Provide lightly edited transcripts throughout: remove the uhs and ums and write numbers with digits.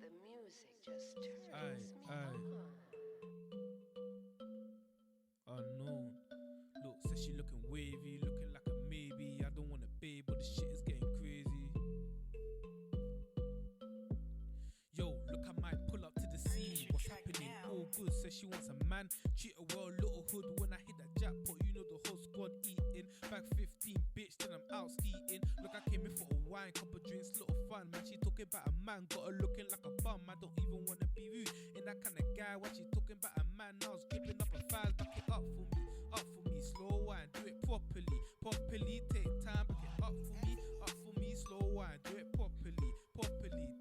The music just turns me on. Unknown. Look, says she looking wavy, looking like a maybe. I don't want a babe, but the shit is getting crazy. Yo, look, I might pull up to the scene. What's happening? All good, says she wants a man. Treat her well, little hood. When I hit that jackpot, you know the whole squad eating. Back 15, bitch, then I'm out skeeting. Look, I came in for a wine, couple drinks, little fun. Man, she talking about a man, got her looking like a bum. I don't even wanna be rude, ain't that kind of guy. When she talking about a man, I was gripping up her thighs. Back it up for me, slow wine, do it properly, take time, back it up for me, slow wine, do it properly,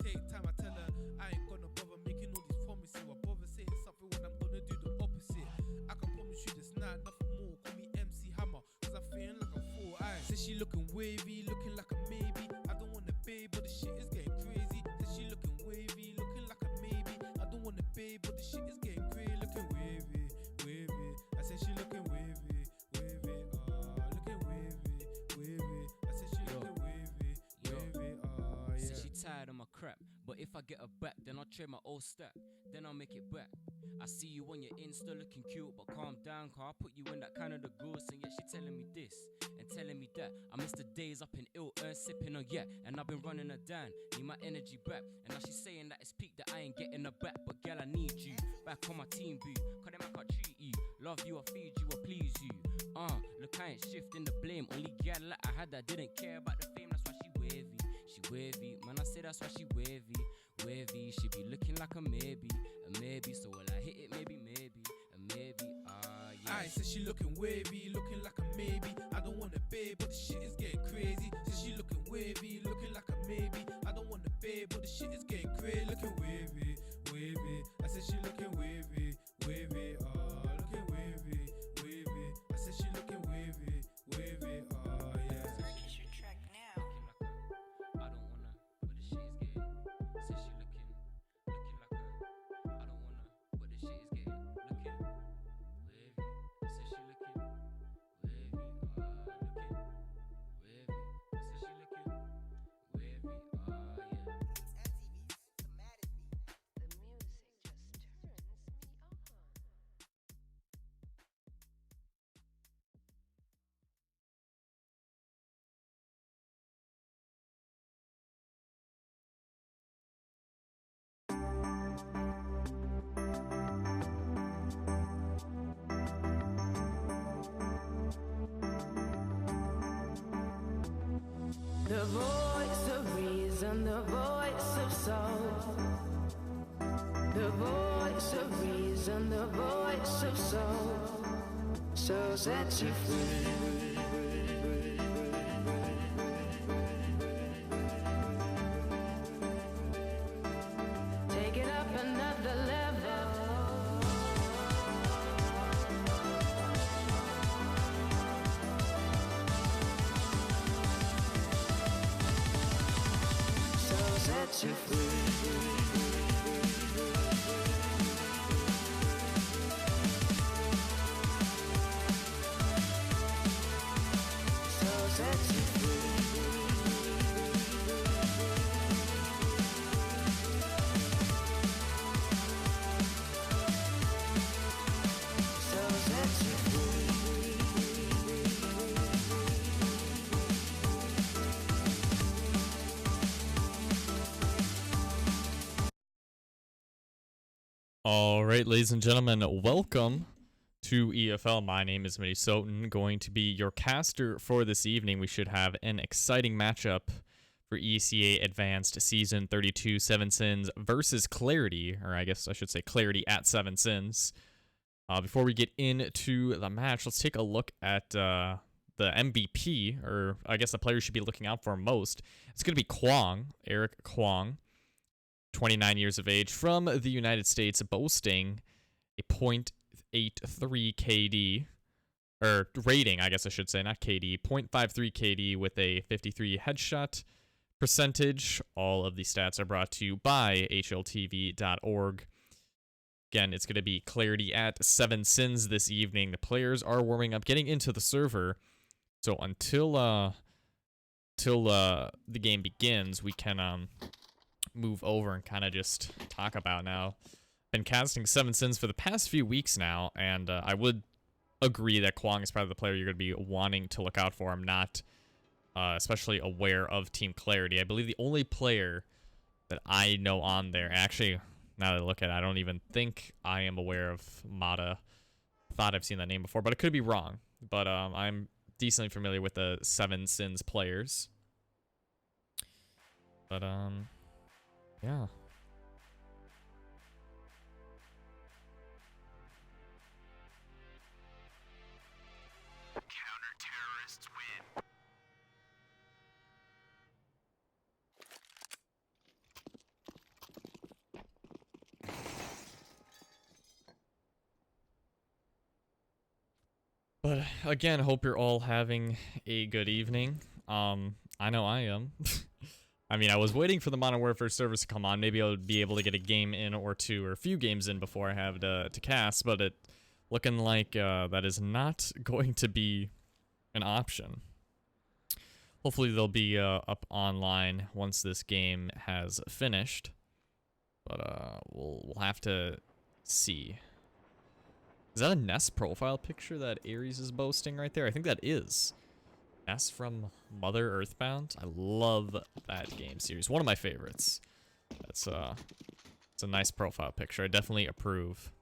take time. I tell her I ain't gonna bother making all these promises. I bother saying something when I'm gonna do the opposite. I can promise you this night, nothing more. Call me MC Hammer, cause I'm feeling like I'm full. Says she looking wavy, looking like a maybe. I don't want a babe, but the shit is getting crazy. Says she looking wavy, looking like a maybe. I don't want a babe, but the shit is getting crazy. Looking wavy, wavy. I said she looking wavy, wavy. Looking wavy, wavy. I said she looking wavy, wavy. Yeah. Said she tired of my crap, but if I get her back, then I'll trade my old stack, then I'll make it back. I see you on your Insta looking cute, but calm down, cause I put you in that kind of the gross. And yet she telling me this and telling me that. I miss the days up in ill earn sipping on yeah, and I've been running her down, need my energy back. And now she's saying that it's peak, that I ain't getting her back. But girl, I need you back on my team, boo, cause them I can't treat you. Love you, I feed you, I please you. Look, I ain't shifting the blame. Only girl that I had that didn't care about the fame, that's why she wavy. She wavy, man, I say that's why she wavy. Wavy, she be looking like a maybe. So will I hit it? Maybe, a maybe, yeah. I said she looking wavy, looking like a maybe. I don't want a babe, but the shit is getting crazy. Said she looking wavy, looking like a maybe. I don't want a babe, but the shit is getting crazy. Looking wavy, wavy. I said she looking wavy, wavy. Looking wavy, wavy. I said she looking wavy, wavy. Yeah. Purchase your track now. I don't wanna, but the shit is getting. Said she looking like a. I don't wanna, but the shit is getting. Looking wavy. The voice of reason, the voice of soul. The voice of reason, the voice of soul. So set you free. Take it up another level. So set you free. All right, ladies and gentlemen, welcome to EFL. My name is Minnesota, going to be your caster for this evening. We should have an exciting matchup for ESEA Advanced Season 32 7 Sins versus Clarity, or I guess I should say Clarity at 7 Sins. Before we get into the match, let's take a look at the MVP, or I guess the player you should be looking out for most. It's going to be Kwong, Eric Kwong. 29 years of age, from the United States, boasting a .83 KD, or rating, I guess I should say, not KD, .53 KD with a 53 headshot percentage. All of the stats are brought to you by HLTV.org. Again, it's going to be Clarity at 7 Sins this evening. The players are warming up, getting into the server. So until the game begins, we can move over and kind of just talk about now. Been casting 7 Sins for the past few weeks now, and I would agree that Kwong is probably the player you're going to be wanting to look out for. I'm not especially aware of Team Clarity. I believe the only player that I know on there, actually, now that I look at it, I don't even think I am aware of Mata. Thought I've seen that name before, but I could be wrong. But I'm decently familiar with the 7 Sins players. But, yeah. Counter-terrorists win. But again, hope you're all having a good evening. I know I am. I mean, I was waiting for the Modern Warfare servers to come on. Maybe I would be able to get a game in or two, or a few games in before I have to cast, but it looking like that is not going to be an option. Hopefully they'll be up online once this game has finished, but we'll have to see. Is that a Nest profile picture that Ares is boasting right there? I think that is. Nest from Mother Earthbound. I love that game series. One of my favorites. It's a nice profile picture. I definitely approve.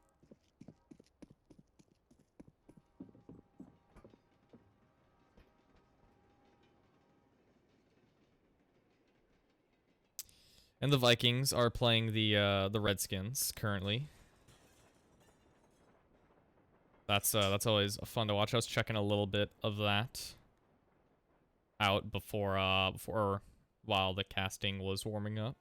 And the Vikings are playing the Redskins currently. That's always fun to watch. I was checking a little bit of that out before while the casting was warming up.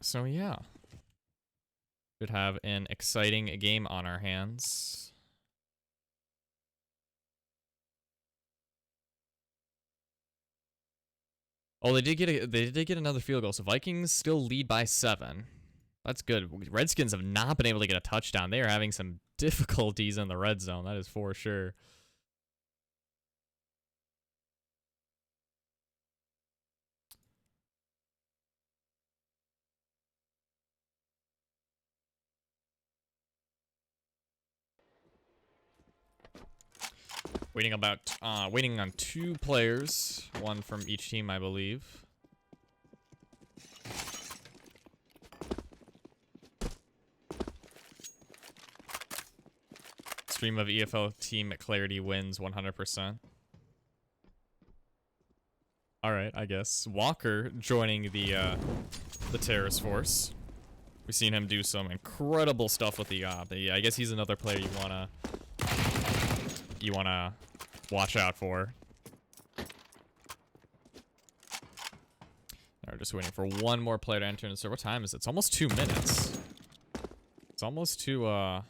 So yeah, should have an exciting game on our hands. Oh, they did get another field goal. So Vikings still lead by 7. That's good. Redskins have not been able to get a touchdown. They are having some difficulties in the red zone. That is for sure. Waiting on 2 players, one from each team, I believe. Stream of EFL Team Clarity wins 100%. Alright, I guess. Walker joining the terrorist force. We've seen him do some incredible stuff with the op. I guess he's another player you wanna watch out for. We're just waiting for one more player to enter in the server. What time is it? It's almost 2 minutes. It's almost to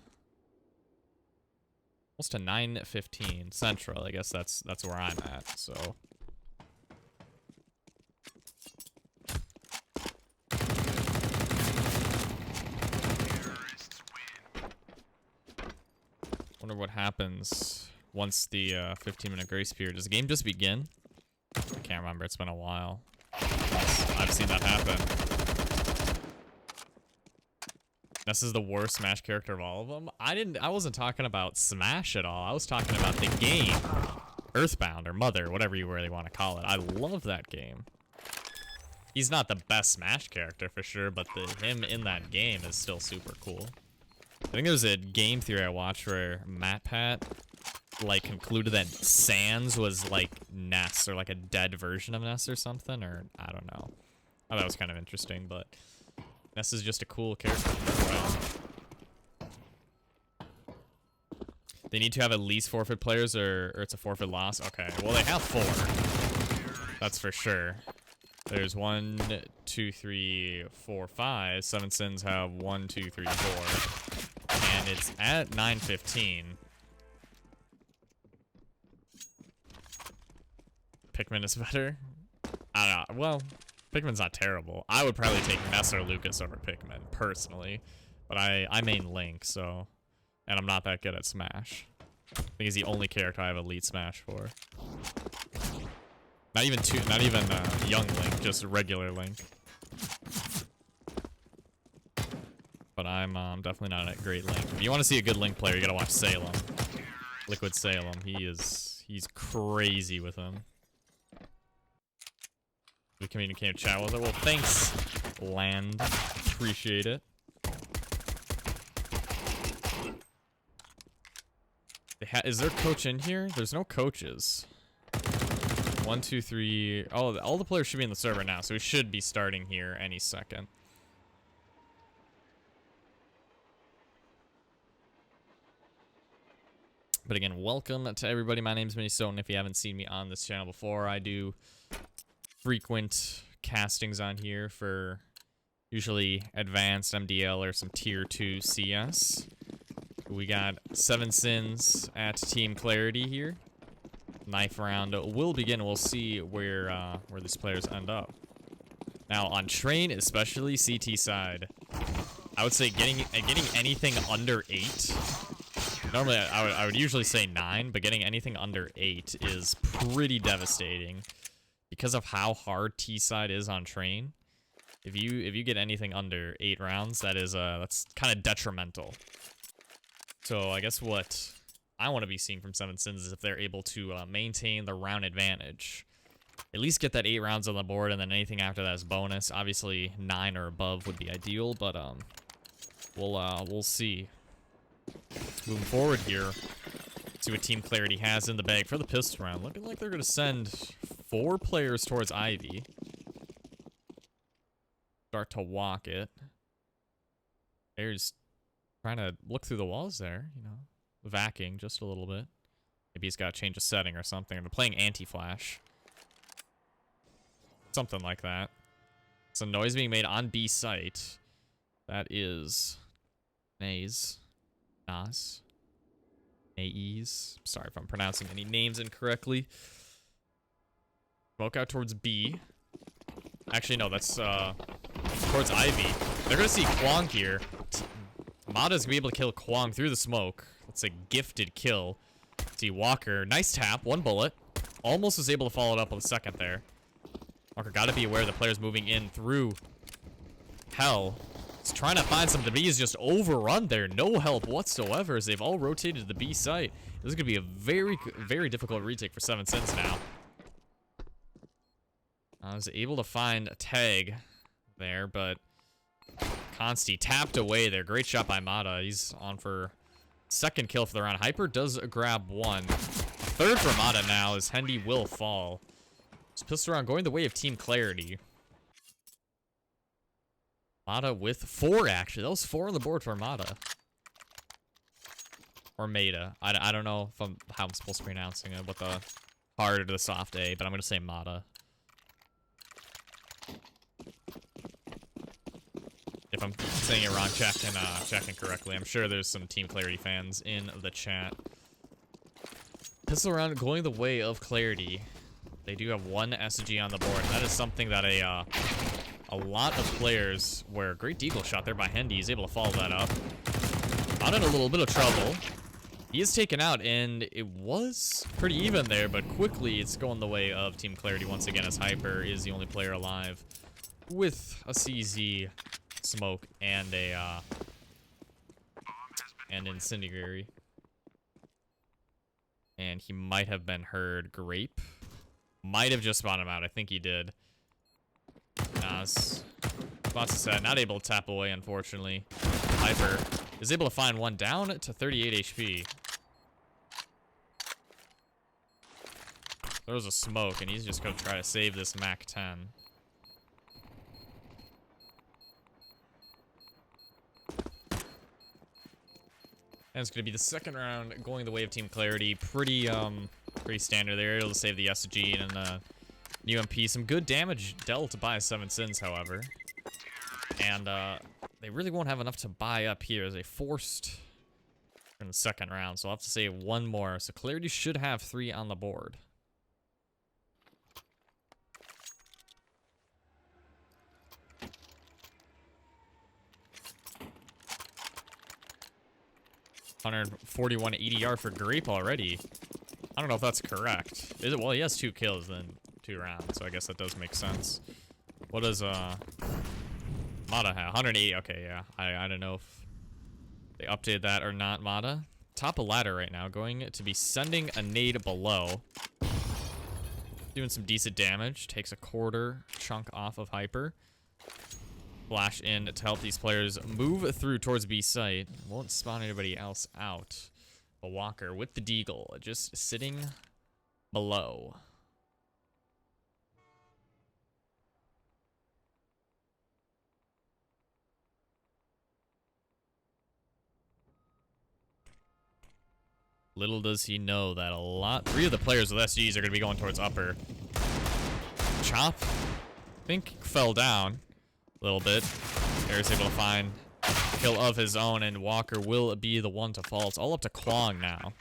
9:15 Central. I guess that's where I'm at. So. Wonder what happens once the 15-minute grace period. Does the game just begin? I can't remember. It's been a while. I've seen that happen. This is the worst Smash character of all of them. I wasn't talking about Smash at all. I was talking about the game. Earthbound or Mother, whatever you really want to call it. I love that game. He's not the best Smash character for sure, but him in that game is still super cool. I think there was a game theory I watched where MatPat like concluded that Sans was like Ness or like a dead version of Ness or something, or I don't know. I thought that was kind of interesting, but Ness is just a cool character. They need to have at least forfeit players or it's a forfeit loss. Okay, well they have 4. That's for sure. There's 1, 2, 3, 4, 5. 7 Sins have 1, 2, 3, 4. And it's at 9:15. Pikmin is better? I don't know. Well, Pikmin's not terrible. I would probably take Ness or Lucas over Pikmin, personally. But I main Link, so... And I'm not that good at Smash. I think he's the only character I have Elite Smash for. Not even Young Link, just regular Link. But I'm definitely not a great Link. If you want to see a good Link player, you gotta watch Salem. Liquid Salem. He's crazy with him. We communicate chat with her. Well, thanks, Land. Appreciate it. Is there a coach in here? There's no coaches. 1, 2, 3. Oh, all the players should be in the server now, so we should be starting here any second. But again, welcome to everybody. My name's Minnesota. If you haven't seen me on this channel before, I do frequent castings on here for usually advanced MDL or some tier 2 CS. We got 7 Sins at Team Clarity here. Knife round will begin. We'll see where these players end up. Now on train, especially CT side, I would say getting anything under 8. Normally I would usually say 9, but getting anything under 8 is pretty devastating because of how hard T side is on train. If you get anything under 8 rounds, that's kind of detrimental. So I guess what I want to be seeing from 7 Sins is if they're able to maintain the round advantage. At least get that 8 rounds on the board, and then anything after that is bonus. Obviously 9 or above would be ideal, but we'll see. Moving forward here, see what Team Clarity has in the bag for the pistol round. Looking like they're gonna send 4 players towards Ivy. Start to walk it. They're just trying to look through the walls there, you know, vacking just a little bit. Maybe he's got to change a setting or something. They're playing anti-flash. Something like that. Some noise being made on B site. That is Nays. Nas. Nays. Sorry if I'm pronouncing any names incorrectly. Smoke out towards B. Actually, no, that's towards Ivy. They're going to see Kwong here. Mada's going to be able to kill Kwong through the smoke. It's a gifted kill. See Walker. Nice tap. 1 bullet. Almost was able to follow it up with a second there. Walker got to be aware the player's moving in through Hell. He's trying to find something, but he's just overrun there. No help whatsoever as they've all rotated to the B site. This is going to be a very, very difficult retake for 7 Sins now. I was able to find a tag there, but Consti tapped away there. Great shot by Mata. He's on for Second kill for the round. Hyper does grab one. Third for Mata now as Hendy will fall. This pistol round going the way of Team Clarity. Mata with 4, actually. That was 4 on the board for Mata. Or Mata. I don't know if how I'm supposed to be pronouncing it, what the hard or the soft A, but I'm going to say Mata. If I'm saying it wrong, check correctly. I'm sure there's some Team Clarity fans in the chat. Pistol round going the way of Clarity. They do have 1 SG on the board. And that is something that a lot of players, where great deagle shot there by Hendy, is able to follow that up. Not in a little bit of trouble. He is taken out, and it was pretty even there, but quickly it's going the way of Team Clarity once again, as Hyper is the only player alive with a CZ, smoke, and a and incendiary. And he might have been heard. Grape might have just spotted him out. I think he did. Nas spots a set, not able to tap away, unfortunately. Hyper is able to find one down to 38 HP. There was a smoke, and he's just going to try to save this Mac 10. And it's going to be the second round going the way of Team Clarity. Pretty standard. They're able to save the SG and the UMP. Some good damage dealt by 7 Sins, however. And they really won't have enough to buy up here as they forced in the second round. So I'll have to say 1 more. So Clarity should have 3 on the board. $141 EDR for Grape already. I don't know if that's correct. Is it? Well, he has 2 kills in 2 rounds, so I guess that does make sense. What does Mata have? 108. Okay, yeah. I don't know if they updated that or not. Mata, top of ladder right now, going to be sending a nade below. Doing some decent damage. Takes a quarter chunk off of Hyper. Flash in to help these players move through towards B site. Won't spawn anybody else out. But Walker with the deagle, just sitting below. Little does he know that 3 of the players with SGs are going to be going towards upper. Chop, I think, fell down a little bit. Air's able to find a kill of his own, and Walker will be the one to fall. It's all up to Kwong now.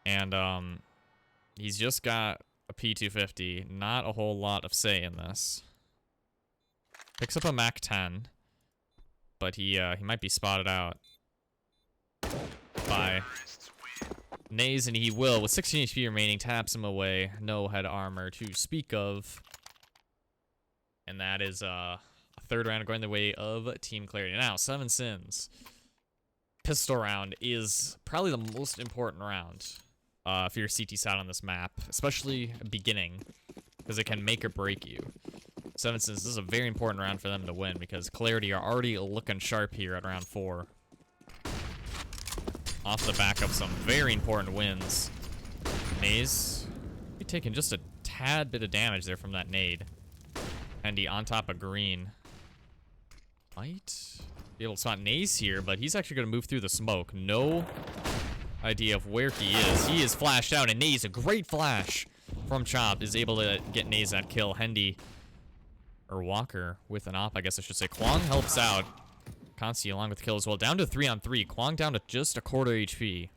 And he's just got a P250. Not a whole lot of say in this. Picks up a Mac 10, but he might be spotted out by Naze, and he will, with 16 HP remaining, taps him away. No head armor to speak of. And that is a third round going the way of Team Clarity. Now, 7 Sins. Pistol round is probably the most important round if you're CT side on this map, especially beginning, because it can make or break you. 7 Sins, this is a very important round for them to win, because Clarity are already looking sharp here at round 4. Off the back of some very important wins. Naze, be taking just a tad bit of damage there from that nade. Hendy on top of green. Might be able to spot Naze here, but he's actually going to move through the smoke. No idea of where he is. He is flashed out, and Naze, a great flash from Chop, is able to get Naze that kill. Hendy, or Walker with an op, I guess I should say. Kwong helps out. Consti along with the kill as well. Down to 3-on-3. Kwong down to just a quarter HP.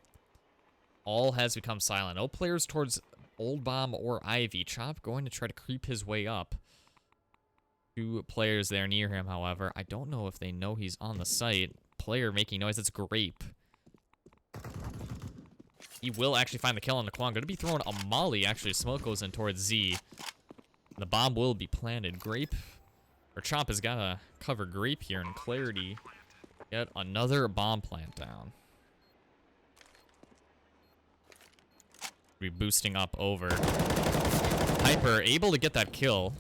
All has become silent. No players towards Old Bomb or Ivy. Chop going to try to creep his way up. 2 players there near him, however. I don't know if they know he's on the site. Player making noise. It's Grape. He will actually find the kill on the Kwong. Going to be throwing a molly. Actually, smoke goes in towards Z. The bomb will be planted. Grape, or Chop, has got to cover Grape here in Clarity. Yet another bomb plant down. Be boosting up over. Hyper able to get that kill.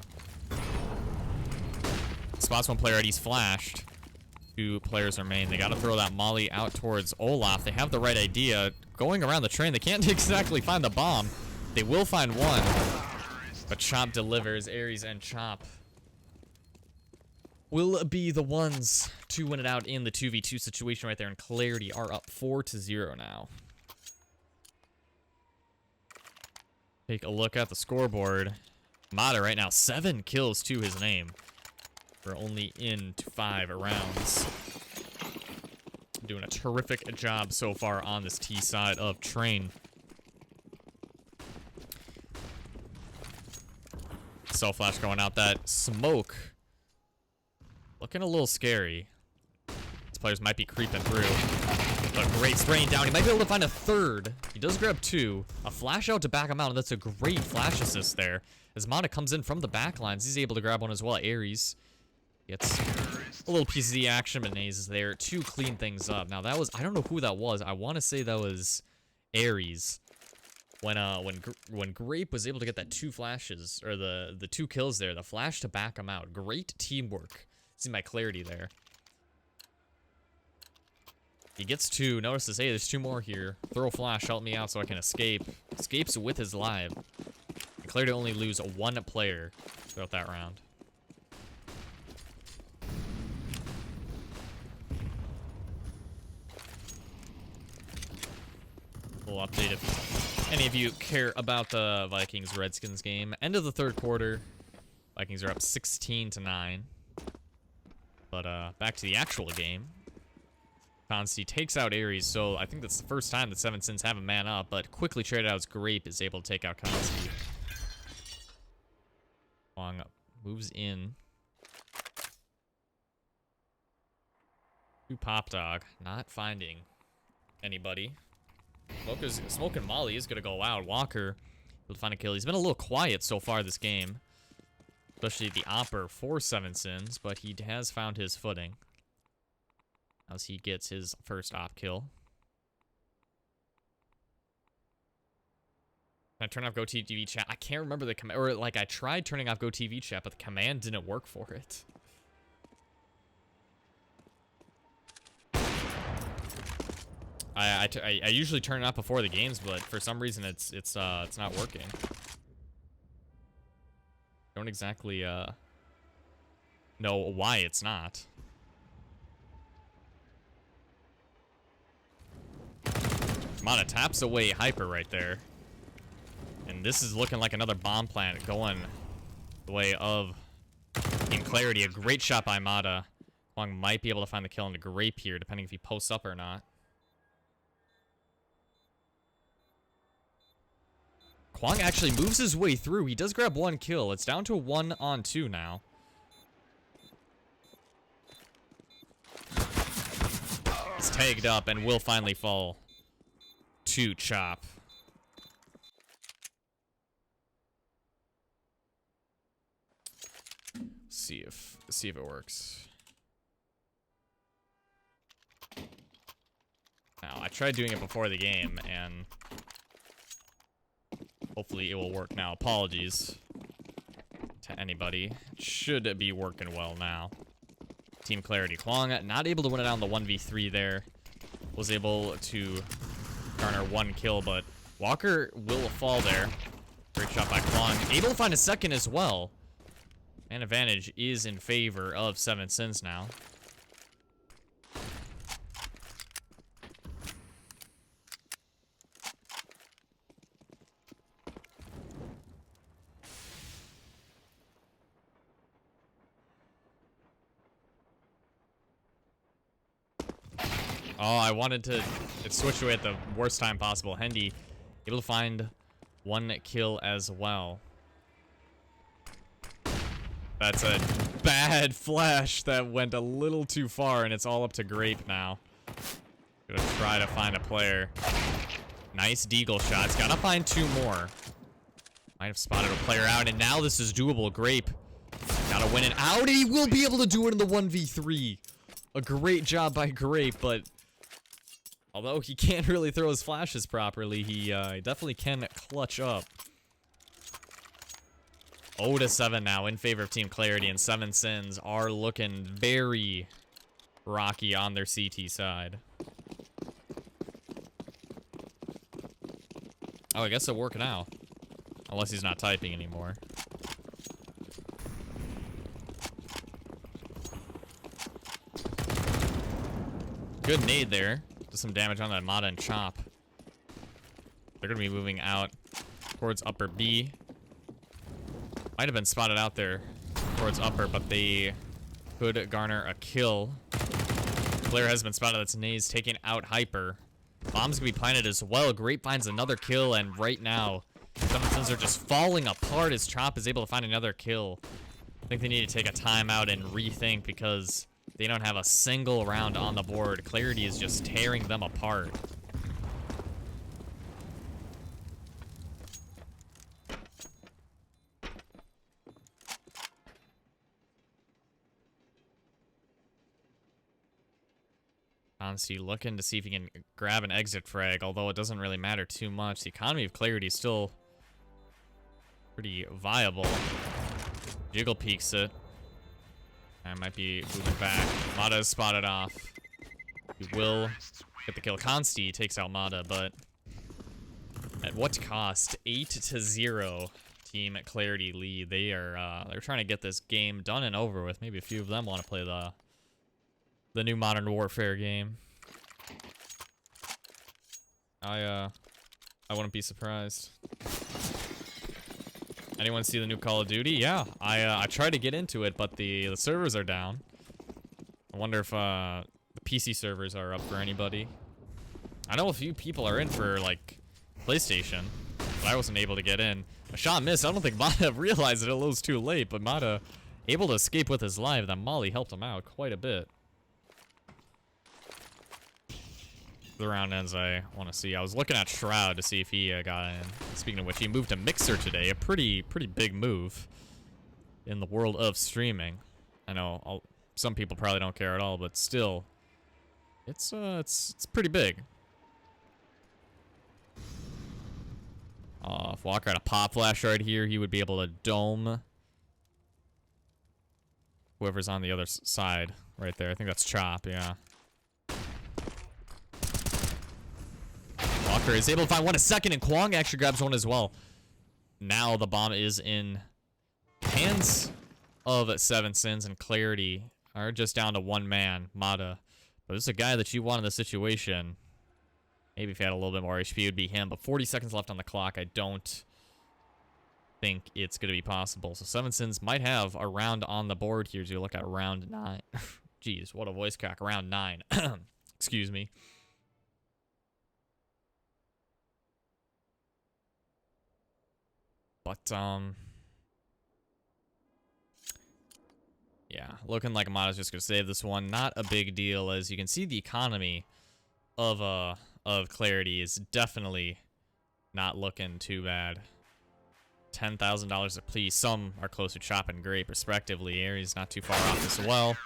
Spots one player, and he's flashed. 2 players remain. They got to throw that molly out towards Olaf. They have the right idea. Going around the train, they can't exactly find the bomb. They will find one. But Chop delivers. Aries and Chop will be the ones to win it out in the 2v2 situation right there. And Clarity are up 4-0 now. Take a look at the scoreboard. Mata right now, 7 kills to his name. We're only into 5 rounds. Doing a terrific job so far on this T side of train. Self flash going out. That smoke looking a little scary. These players might be creeping through. But great spraying down. He might be able to find a third. He does grab 2. A flash out to back him out, and that's a great flash assist there. As Mata comes in from the back lines, he's able to grab one as well. Aries gets a little piece of the action, but Naze is there to clean things up. Now that was, I don't know who that was. I want to say that was Aries. When Grape was able to get that 2 flashes, or the 2 kills there, the flash to back him out. Great teamwork. See my Clarity there. He gets 2, notices, hey, there's 2 more here. Throw a flash, help me out so I can escape. Escapes with his life. And Clarity only lose 1 player throughout that round. Little update if any of you care about the Vikings-Redskins game. End of the 3rd quarter. Vikings are up 16-9. But back to the actual game. Consti takes out Aries, so I think that's the first time that 7 Sins have a man up, but quickly traded out as Grape is able to take out Consti. Long moves in. To Pop Dog, not finding anybody. Smoking Molly is going to go out. Walker will find a kill. He's been a little quiet so far this game, especially the Opper for 7 Sins, but he has found his footing as he gets his first op kill. Can I turn off GoTV chat? I can't remember the command, or like I tried turning off GoTV chat, but the command didn't work for it. I usually turn it off before the games, but for some reason it's not working. Don't exactly know why it's not. Mata taps away Hyper right there. And this is looking like another bomb plant going the way of Team Clarity. A great shot by Mata. Kwang might be able to find the kill into Grape here, depending if he posts up or not. Kwang actually moves his way through. He does grab 1 kill. It's down to a 1-on-2 now. He's tagged up and will finally fall to Chop. See if it works. Now, I tried doing it before the game, and hopefully it will work now. Apologies to anybody. It should be working well now. Team Clarity. Kwang not able to win it out on the 1v3 there. Was able to garner 1 kill, but Walker will fall there. Great shot by Kwang. Able to find a second as well. And advantage is in favor of 7 Sins now. Oh, I wanted to switch away at the worst time possible. Hendy able to find 1 kill as well. That's a bad flash that went a little too far, and it's all up to Grape now. Gonna try to find a player. Nice deagle shots. Gotta find 2 more. Might have spotted a player out, and now this is doable. Grape gotta win it out, and he will be able to do it in the 1v3. A great job by Grape, but although he can't really throw his flashes properly, he definitely can clutch up. 0-7 now in favor of Team Clarity, and 7 Sins are looking very, rocky on their CT side. Oh, I guess it'll work now. Unless he's not typing anymore. Good nade there. Does some damage on that Mata and Chop. They're going to be moving out towards upper B. Might have been spotted out there towards upper, but they could garner a kill. Player has been spotted. That's Naze taking out Hyper. Bomb's going to be planted as well. Grape finds another kill, and right now, Summonsons are just falling apart as Chop is able to find another kill. I think they need to take a timeout and rethink because they don't have a single round on the board. Clarity is just tearing them apart. Honestly, looking to see if he can grab an exit frag, although it doesn't really matter too much. The economy of Clarity is still pretty viable. Jiggle peeks it. I might be moving back. Mata is spotted off. He will get the kill. Consti takes out Mata, but at what cost? 8-0 Team Clarity lead. They're trying to get this game done and over with. Maybe a few of them want to play the new Modern Warfare game. I wouldn't be surprised. Anyone see the new Call of Duty? Yeah, I tried to get into it, but the servers are down. I wonder if the PC servers are up for anybody. I know a few people are in for like PlayStation, but I wasn't able to get in. A shot missed. I don't think Mata realized it. It was too late, but Mata able to escape with his life. That Molly helped him out quite a bit. The round ends I want to see. I was looking at Shroud to see if he got in. Speaking of which, he moved to Mixer today. A pretty big move in the world of streaming. I know some people probably don't care at all, but still, it's pretty big. If Walker had a pop flash right here, he would be able to dome whoever's on the other side right there. I think that's Chop, yeah. Walker is able to find one a second, and Kwong actually grabs one as well. Now the bomb is in hands of Seven Sins, and Clarity are just down to one man, Mata. But this is a guy that you want in this situation. Maybe if he had a little bit more HP, it would be him. But 40 seconds left on the clock. I don't think it's going to be possible. So Seven Sins might have a round on the board here as you look at round 9. Jeez, what a voice crack. Round 9. Excuse me. But, yeah, looking like Amada's just going to save this one. Not a big deal, as you can see the economy of Clarity is definitely not looking too bad. $10,000 apiece. Some are close to Chop and Grape, respectively. Aries not too far off as well.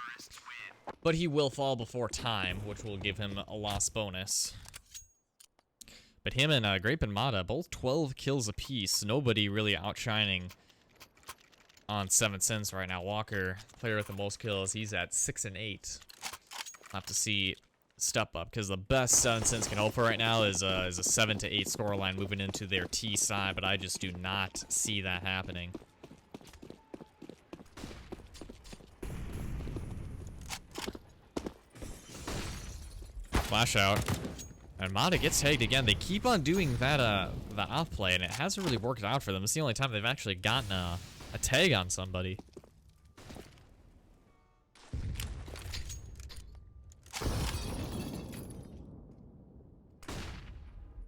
But he will fall before time, which will give him a loss bonus. But him and Grape and Mata, both 12 kills apiece. Nobody really outshining on 7 Sins right now. Walker, player with the most kills, he's at 6 and 8. I'll have to see step up, because the best 7 Sins can hope for right now is a 7 to 8 scoreline moving into their T side, but I just do not see that happening. Flash out. And Mata gets tagged again. They keep on doing that off play, and it hasn't really worked out for them. It's the only time they've actually gotten a tag on somebody.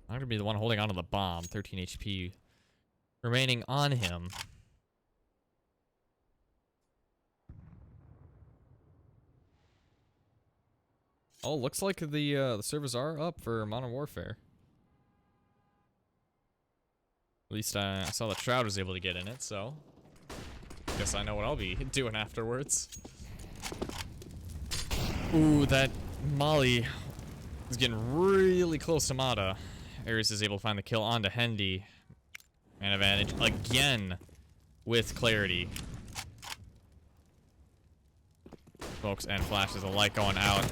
I'm gonna be the one holding onto the bomb. 13 HP remaining on him. Oh, looks like the servers are up for Modern Warfare. At least I saw that Shroud was able to get in it, so guess I know what I'll be doing afterwards. Ooh, that Molly is getting really close to Mata. Ares is able to find the kill onto Hendy. Man advantage again with Clarity. Smokes and flashes alike going out.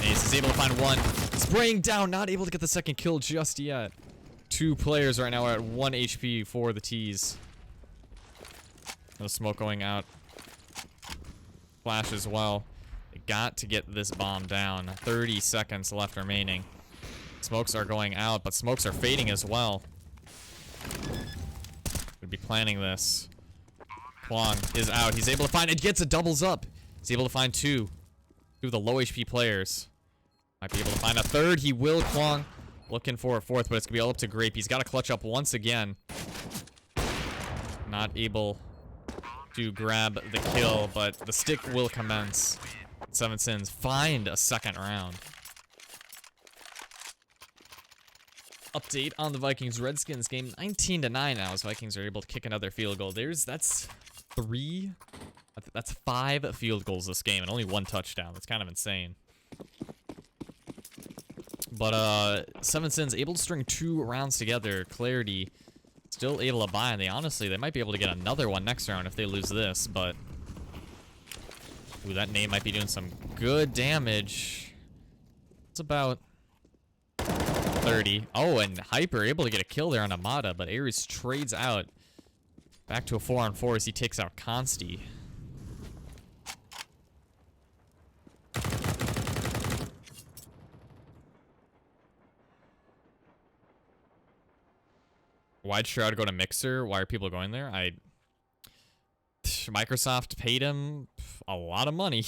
Ace is able to find one. Spraying down, not able to get the second kill just yet. 2 players right now are at 1 HP for the T's. No smoke going out. Flash as well. They got to get this bomb down. 30 seconds left remaining. Smokes are going out, but smokes are fading as well. Would be planning this. Kwong is out. He's able to find it. Gets a doubles up. He's able to find 2 of the low HP players. Might be able to find a third. He will. Kwong looking for a fourth, but it's gonna be all up to Grape. He's got to clutch up once again. Not able to grab the kill, but the stick will commence. 7 Sins find a second round. Update on the Vikings Redskins game. 19-9 now as Vikings are able to kick another field goal. That's 5 field goals this game and only 1 touchdown. That's kind of insane. But 7 Sins able to string 2 rounds together. Clarity still able to buy, and they might be able to get another one next round if they lose this, but ooh, that name might be doing some good damage. It's about 30. Oh, and Hyper able to get a kill there on Amada, but Ares trades out. Back to a 4-on-4 as he takes out Consti. Why'd Shroud go to Mixer? Why are people going there? Microsoft paid him a lot of money.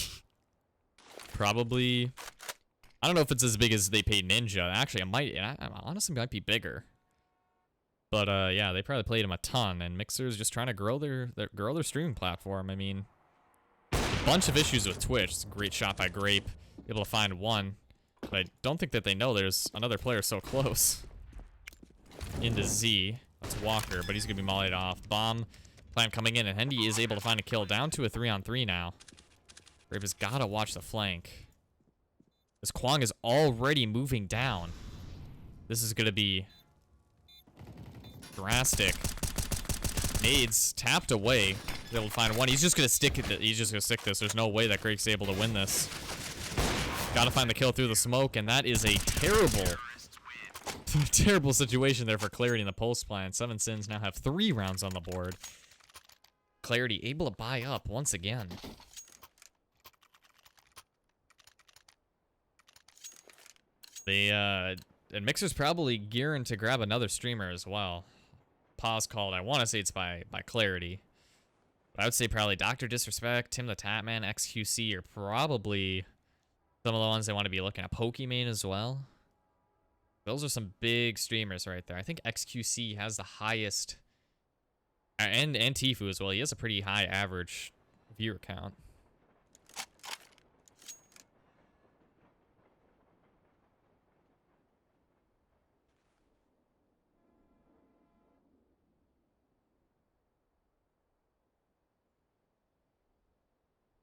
Probably. I don't know if it's as big as they paid Ninja. Actually, honestly might be bigger. But yeah, they probably paid him a ton, and Mixer's just trying to grow their streaming platform. I mean, a bunch of issues with Twitch. It's a great shot by Grape, able to find one, but I don't think that they know there's another player so close. Into Z. That's Walker, but he's gonna be mollied off. Bomb plan coming in, and Hendy is able to find a kill. Down to a 3-on-3 now. Grape has gotta watch the flank. This Kwong is already moving down. This is gonna be drastic. Nades tapped away. He's able to find one. He's just gonna stick it. He's just gonna stick this. There's no way that Grape's able to win this. Gotta find the kill through the smoke, and that is a terrible situation there for Clarity in the pulse plan. 7 Sins now have 3 rounds on the board. Clarity able to buy up once again. And Mixer's probably gearing to grab another streamer as well. Pause called. I want to say it's by Clarity. But I would say probably Dr. Disrespect, Tim the Tatman, XQC are probably some of the ones they want to be looking at. Pokimane as well. Those are some big streamers right there. I think XQC has the highest, and Tifu as well. He has a pretty high average viewer count.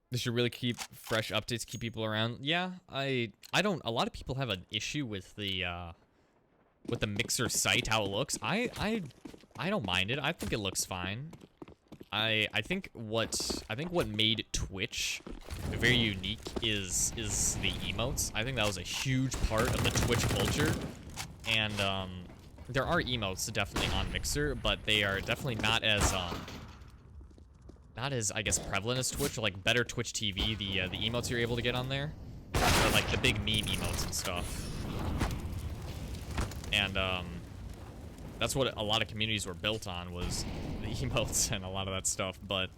They should really keep fresh updates, keep people around. Yeah, I don't. A lot of people have an issue with the Mixer site, how it looks. I don't mind it. I think it looks fine. I think what made Twitch very unique is the emotes. I think that was a huge part of the Twitch culture, and there are emotes definitely on Mixer, but they are definitely not as I guess prevalent as Twitch, or like better Twitch TV. The emotes you're able to get on there are like the big meme emotes and stuff. And that's what a lot of communities were built on, was the emotes and a lot of that stuff. But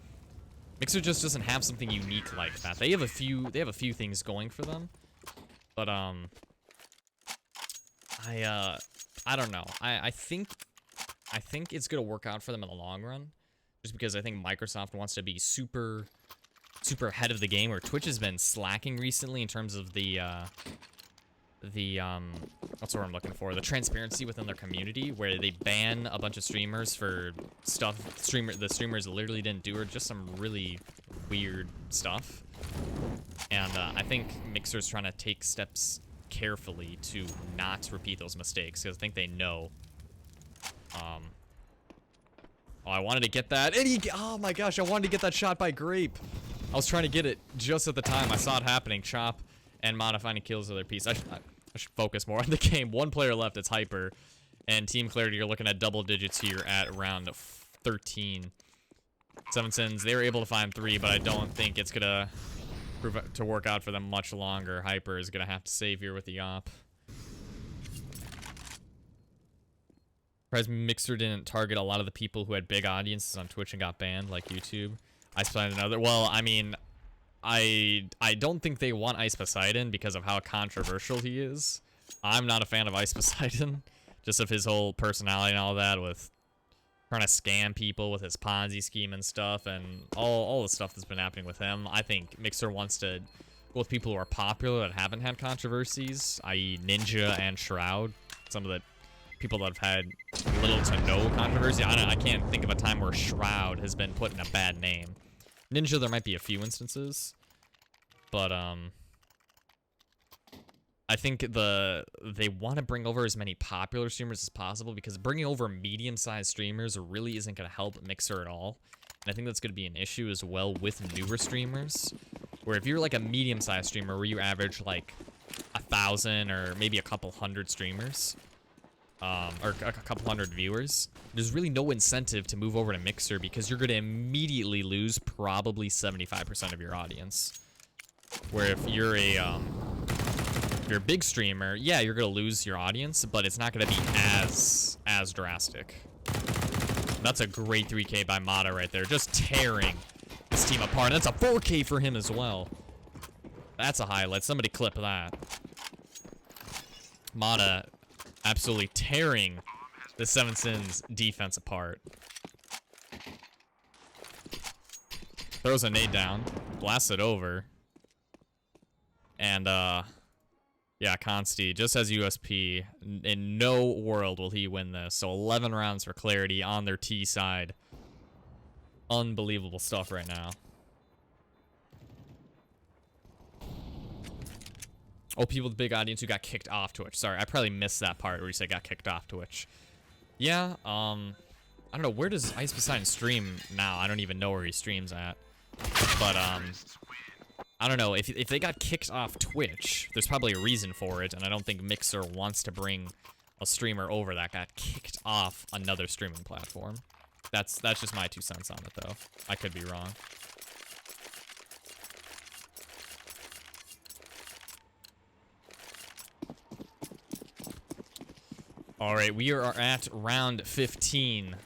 Mixer just doesn't have something unique like that. They have a few things going for them, but I don't know. I think it's gonna work out for them in the long run, just because I think Microsoft wants to be super ahead of the game, where Twitch has been slacking recently in terms of the what's the word I'm looking for? The transparency within their community, where they ban a bunch of streamers for stuff the streamers literally didn't do, or just some really weird stuff. And I think Mixer's trying to take steps carefully to not repeat those mistakes, because I think they know. Oh, I wanted to get that, and oh my gosh, I wanted to get that shot by Grape. I was trying to get it just at the time I saw it happening. Chop and Mana finding kills with their piece. I should focus more on the game. One player left, it's Hyper. And Team Clarity, you're looking at double digits here at round 13. Seven Sins, they were able to find 3, but I don't think it's gonna prove to work out for them much longer. Hyper is gonna have to save here with the op. Surprised Mixer didn't target a lot of the people who had big audiences on Twitch and got banned, like YouTube. Ice Poseidon another. Well, I mean, I don't think they want Ice Poseidon because of how controversial he is. I'm not a fan of Ice Poseidon, just of his whole personality and all that, with trying to scam people with his Ponzi scheme and stuff, and all the stuff that's been happening with him. I think Mixer wants to go with people who are popular that haven't had controversies, i.e. Ninja and Shroud, some of the people that have had little to no controversy. I can't think of a time where Shroud has been put in a bad name. Ninja, there might be a few instances, but I think they want to bring over as many popular streamers as possible, because bringing over medium-sized streamers really isn't going to help Mixer at all. And I think that's going to be an issue as well with newer streamers, where if you're like a medium-sized streamer where you average like 1,000 or maybe a couple hundred streamers, or a couple hundred viewers, there's really no incentive to move over to Mixer, because you're going to immediately lose probably 75% of your audience. Where if you're a big streamer, yeah, you're going to lose your audience, but it's not going to be as drastic. That's a great 3K by Mata right there, just tearing this team apart. That's a 4K for him as well. That's a highlight. Somebody clip that. Mata absolutely tearing the Seven Sins defense apart. Throws a nade down, blasts it over. And, yeah, Consti just has USP. In no world will he win this. So 11 rounds for Clarity on their T side. Unbelievable stuff right now. Oh, people with big audience who got kicked off Twitch. Sorry, I probably missed that part where you said got kicked off Twitch. Yeah, I don't know. Where does Ice Poseidon stream now? I don't even know where he streams at. But, I don't know. If they got kicked off Twitch, there's probably a reason for it, and I don't think Mixer wants to bring a streamer over that got kicked off another streaming platform. That's just my 2 cents on it, though. I could be wrong. All right, we are at round 15.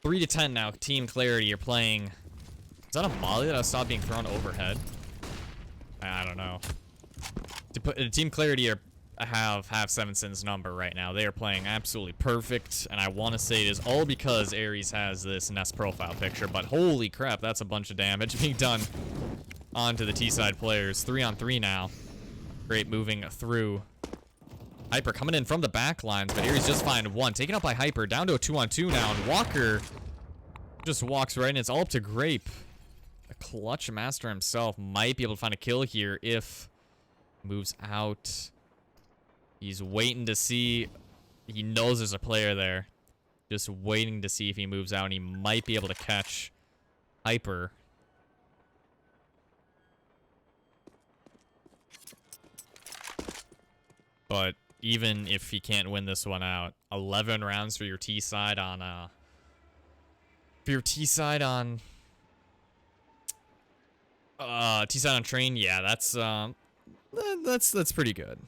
3-10 now. Team Clarity are playing. Is that a molly that I saw being thrown overhead? I don't know. Team Clarity have Seven Sins number right now. They are playing absolutely perfect, and I want to say it is all because Ares has this Nest profile picture, but holy crap, that's a bunch of damage being done onto the T-side players. 3-on-3 now. Great moving through. Hyper coming in from the back lines, but Ares just find one. Taken out by Hyper, down to a 2-on-2 now, and Walker just walks right in. It's all up to Grape. A clutch master himself might be able to find a kill here if moves out. He's waiting to see. He knows there's a player there. Just waiting to see if he moves out, and he might be able to catch Hyper. But even if he can't win this one out, 11 rounds for your T side on T-side on train, yeah, that's pretty good.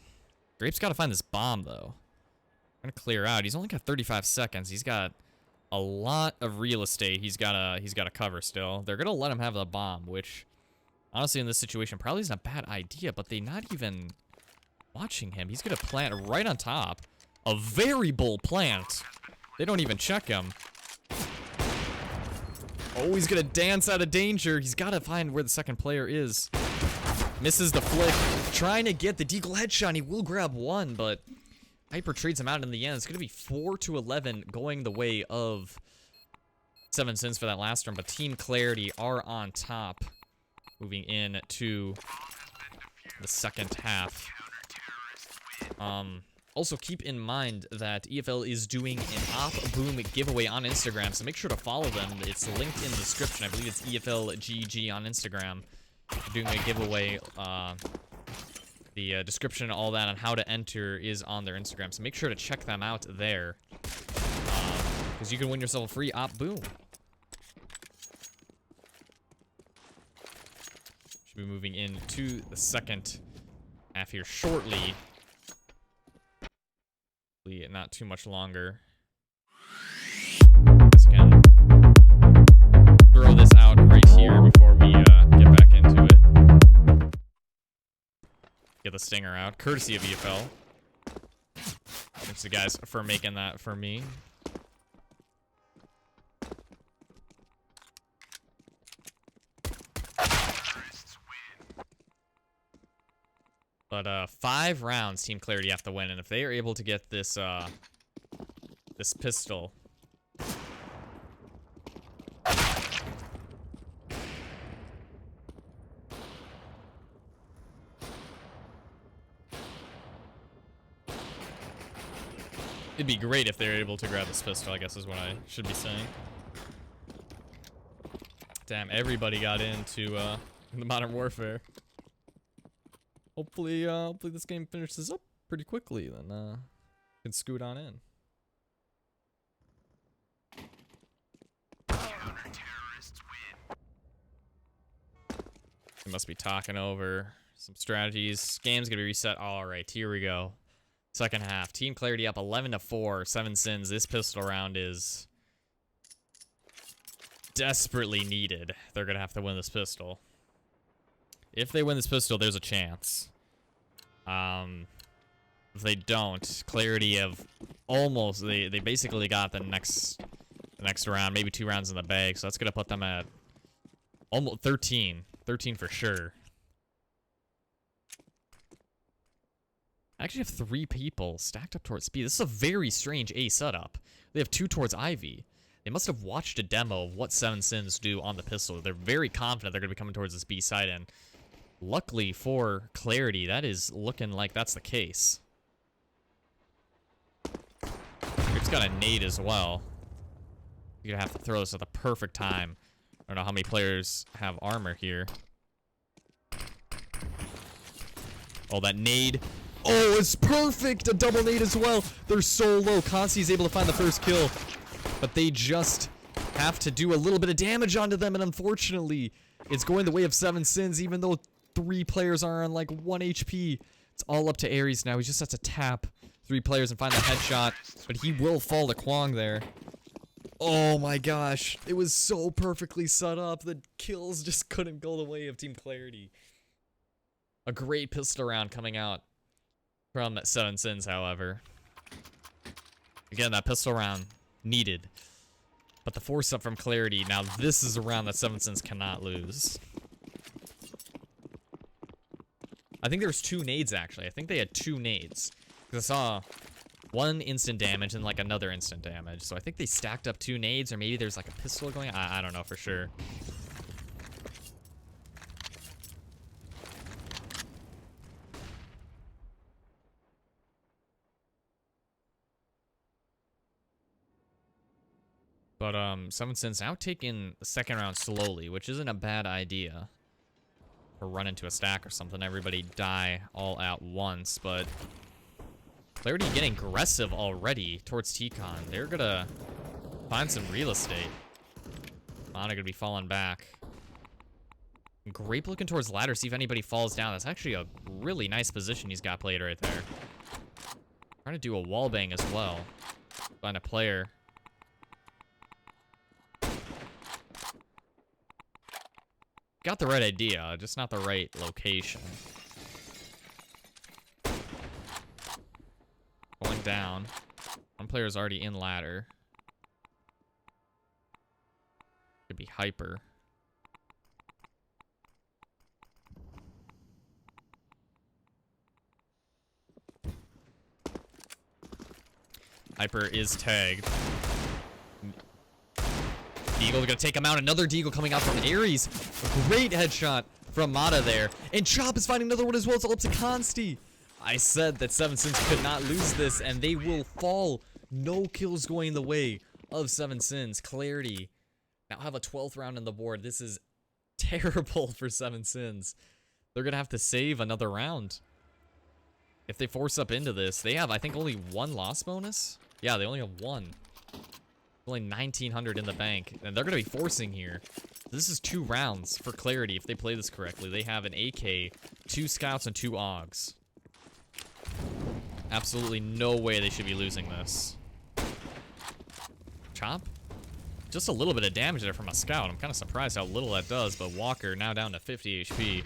Grape's got to find this bomb though. I'm gonna clear out. He's only got 35 seconds. He's got a lot of real estate. He's got to cover still. They're gonna let him have the bomb, which honestly in this situation probably isn't a bad idea. But they're not even watching him. He's gonna plant right on top. A very bold plant. They don't even check him. Oh, he's gonna dance out of danger. He's gotta find where the second player is. Misses the flick. Trying to get the deagle headshot. He will grab one, but Hyper trades him out in the end. It's gonna be 4-11 going the way of Seven Sins for that last turn, but Team Clarity are on top. Moving in to the second half. Also, keep in mind that EFL is doing an Op Boom giveaway on Instagram, so make sure to follow them. It's linked in the description. I believe it's EFLgg on Instagram. They're doing a giveaway. The description and all that on how to enter is on their Instagram, so make sure to check them out there. Because you can win yourself a free Op Boom. Should be moving into the second half here shortly. Not too much longer. Just again, throw this out right here before we get back into it. Get the stinger out, courtesy of EFL. Thanks to the guys for making that for me. But 5 rounds Team Clarity have to win, and if they are able to get this this pistol, it'd be great if they're able to grab this pistol, I guess is what I should be saying. Damn, everybody got into the Modern Warfare. Hopefully this game finishes up pretty quickly, then can scoot on in. We must be talking over some strategies. Game's gonna be reset. All right, here we go. Second half. Team Clarity up 11-4. 7 sins. This pistol round is desperately needed. They're gonna have to win this pistol. If they win this pistol, there's a chance. If they don't, Clarity have almost, they basically got the next round, maybe 2 rounds in the bag, so that's gonna put them at almost 13 for sure. I actually have 3 people stacked up towards B. This is a very strange A setup. They have 2 towards Ivy. They must have watched a demo of what 7 sins do on the pistol. They're very confident they're gonna be coming towards this B side, and luckily for Clarity, that is looking like that's the case. It's got a nade as well. You're gonna have to throw this at the perfect time. I don't know how many players have armor here. Oh, that nade. Oh, it's perfect! A double nade as well. They're so low. Consti's able to find the first kill. But they just have to do a little bit of damage onto them, and unfortunately, it's going the way of 7 sins, even though 3 players are on like 1 HP. It's all up to Aries now. He just has to tap 3 players and find the headshot, but he will fall to Kwong there. Oh my gosh. It was so perfectly set up. The kills just couldn't go the way of Team Clarity. A great pistol round coming out from 7 sins, however. Again, that pistol round needed. But the force up from Clarity, now this is a round that 7 sins cannot lose. I think there was 2 nades, actually. I think they had 2 nades. Because I saw 1 instant damage and like another instant damage. So I think they stacked up 2 nades, or maybe there's like a pistol going on. I don't know for sure. But 7 sins now taking the second round slowly, which isn't a bad idea. Or run into a stack or something, everybody die all at once, but Clarity getting aggressive already towards T-Con. They're gonna find some real estate. Mana gonna be falling back. Grape looking towards ladder, see if anybody falls down. That's actually a really nice position he's got played right there. Trying to do a wall bang as well. Find a player. Got the right idea, just not the right location. Going down. One player's already in ladder. Could be Hyper. Hyper is tagged. Deagle's gonna take him out. Another Deagle coming out from Aries. A great headshot from Mata there. And Chop is finding another one as well. It's all up to Consti. I said that 7 Sins could not lose this, and they will fall. No kills going the way of 7 Sins. Clarity now have a 12th round on the board. This is terrible for 7 Sins. They're going to have to save another round. If they force up into this, they have, I think, only 1 loss bonus. Yeah, they only have 1. Only 1,900 in the bank, and they're going to be forcing here. This is 2 rounds for Clarity if they play this correctly. They have an AK, 2 scouts, and 2 AUGs. Absolutely no way they should be losing this. Chop? Just a little bit of damage there from a scout. I'm kind of surprised how little that does, but Walker now down to 50 HP.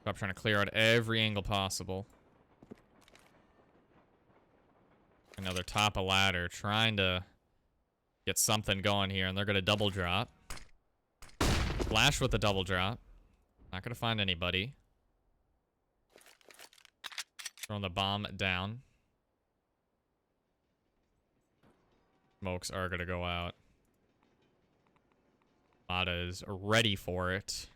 I'm trying to clear out every angle possible. Another top of ladder, trying to get something going here, and they're going to double drop. Flash with the double drop. Not going to find anybody. Throwing the bomb down. Smokes are going to go out. Mata is ready for it.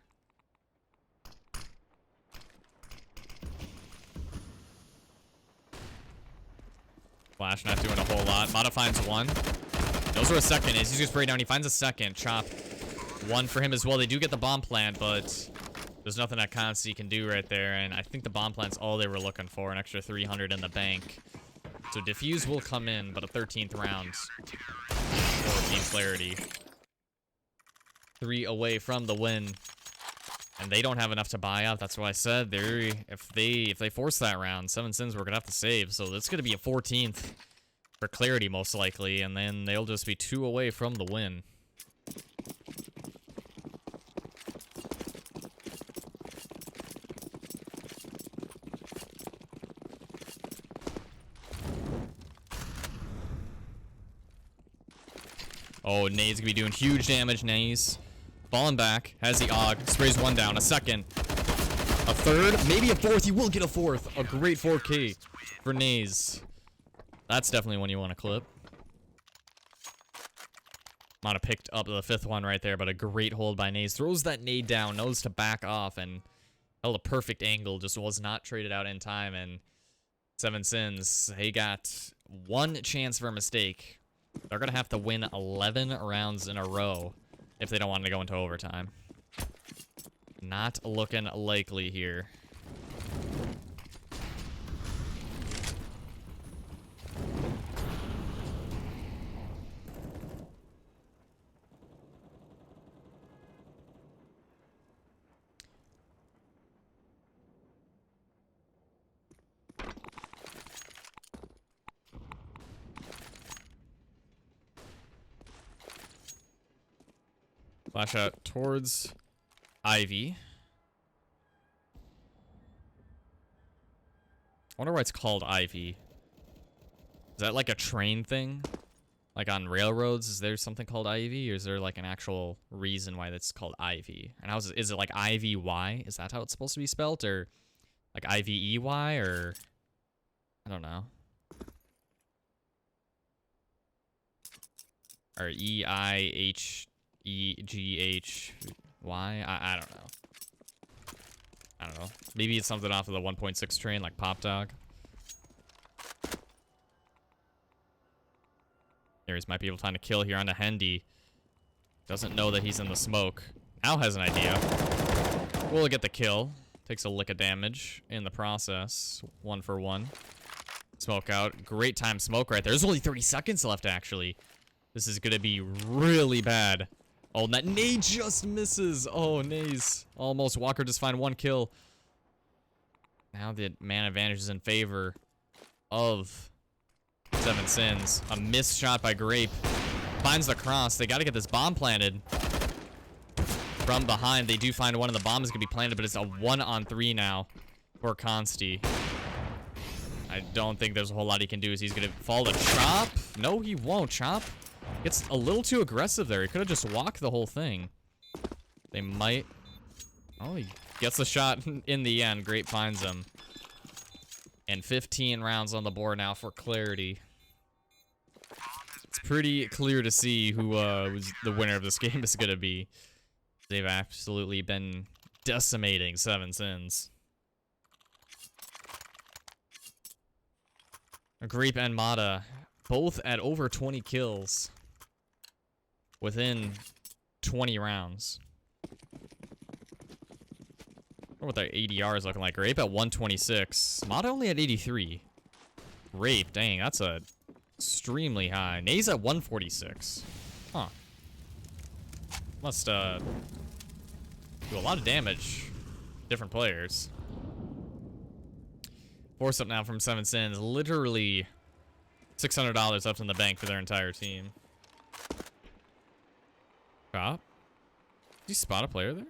Flash not doing a whole lot. Mata finds 1. Knows where a second is. He's just sprayed down. He finds a second. Chop. 1 for him as well. They do get the bomb plant, but there's nothing that Consti can do right there. And I think the bomb plant's all they were looking for. An extra 300 in the bank. So defuse will come in, but a 13th round for Team Clarity. 3 away from the win. And they don't have enough to buy out. That's why I said if they force that round, 7 Sins we're gonna have to save. So that's gonna be a 14th for Clarity most likely, and then they'll just be 2 away from the win. Oh, Nade's gonna be doing huge damage. Naze. Falling back, has the AUG, sprays 1 down, a second, a third, maybe a 4th. He will get a 4th. A great 4K for Naze. That's definitely one you want to clip. Might have picked up the 5th one right there, but a great hold by Naze. Throws that nade down, knows to back off, and held a perfect angle. Just was not traded out in time, and 7 Sins, they got 1 chance for a mistake. They're going to have to win 11 rounds in a row if they don't want to go into overtime. Not looking likely here. Flash out towards Ivy. I wonder why it's called Ivy. Is that like a train thing? Like on railroads, is there something called Ivy? Or is there like an actual reason why that's called Ivy? And how is it like IVY? Is that how it's supposed to be spelled? Or like IVEY? Or I don't know. Or EIHEGHY? I don't know. I don't know. Maybe it's something off of the 1.6 train, like Pop Dog. Ares might be able to find a kill here on the Hendy. Doesn't know that he's in the smoke. Al has an idea. We'll get the kill. Takes a lick of damage in the process. 1 for 1. Smoke out. Great time smoke right there. There's only 30 seconds left, actually. This is going to be really bad. Oh, that nade just misses. Oh, Naze. Almost. Walker just find 1 kill. Now the man advantage is in favor of 7 Sins. A missed shot by Grape. Finds the cross. They got to get this bomb planted. From behind, they do find one, and the bomb is going to be planted, but it's a 1-on-3 now for Consti. I don't think there's a whole lot he can do. Is he's going to fall to Chop? No, he won't. Chop gets a little too aggressive there. He could have just walked the whole thing. They might... Oh, he gets the shot in the end. Grape finds him. And 15 rounds on the board now for Clarity. It's pretty clear to see who was the winner of this game is going to be. They've absolutely been decimating Seven Sins. Grape and Mata, both at over 20 kills within 20 rounds. I wonder what their ADR is looking like. Grape at 126. Mata only at 83. Grape, dang, that's a extremely high. Nays at 146. Huh. Must do a lot of damage. Different players. Force up now from Seven Sins. Literally $600 left in the bank for their entire team. Cop? Did you spot a player there?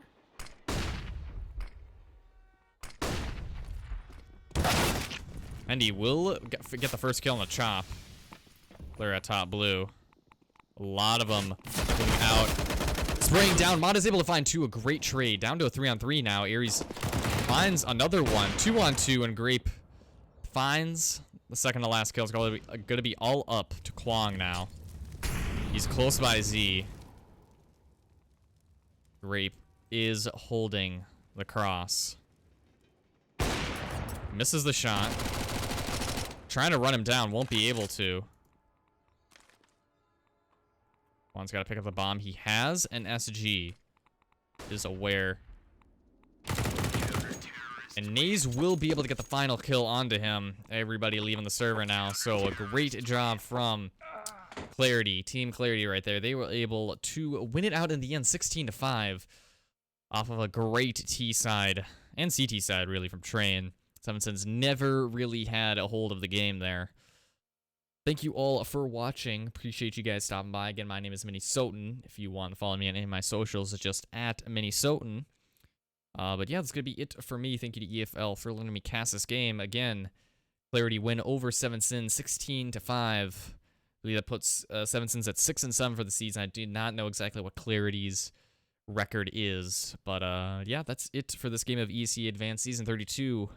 And he will get the first kill on the chop. Player at top blue. A lot of them going out. Spraying down. Mata's able to find two. A great trade. Down to a 3-on-3 now. Aries finds another one. 2-on-2, and Grape finds the second to last kill. It's going to be all up to Kwong now. He's close by Z. Grape is holding the cross. Misses the shot. Trying to run him down. Won't be able to. Kwong's got to pick up the bomb. He has an SG. Is aware. And Naze will be able to get the final kill onto him. Everybody leaving the server now. So a great job from Clarity. Team Clarity right there. They were able to win it out in the end 16-5 off of a great T side and CT side really from Train. Seven Sins never really had a hold of the game there. Thank you all for watching. Appreciate you guys stopping by. Again, my name is Minnesotan. If you want to follow me on any of my socials, it's just at Minnesotan. But yeah, that's going to be it for me. Thank you to EFL for letting me cast this game. Again, Clarity win over Seven Sins 16-5. I believe that puts Seven Sins at 6-7 for the season. I do not know exactly what Clarity's record is. But yeah, that's it for this game of ESEA Advanced Season 32.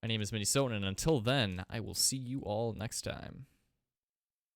My name is Minnesotan, and until then, I will see you all next time.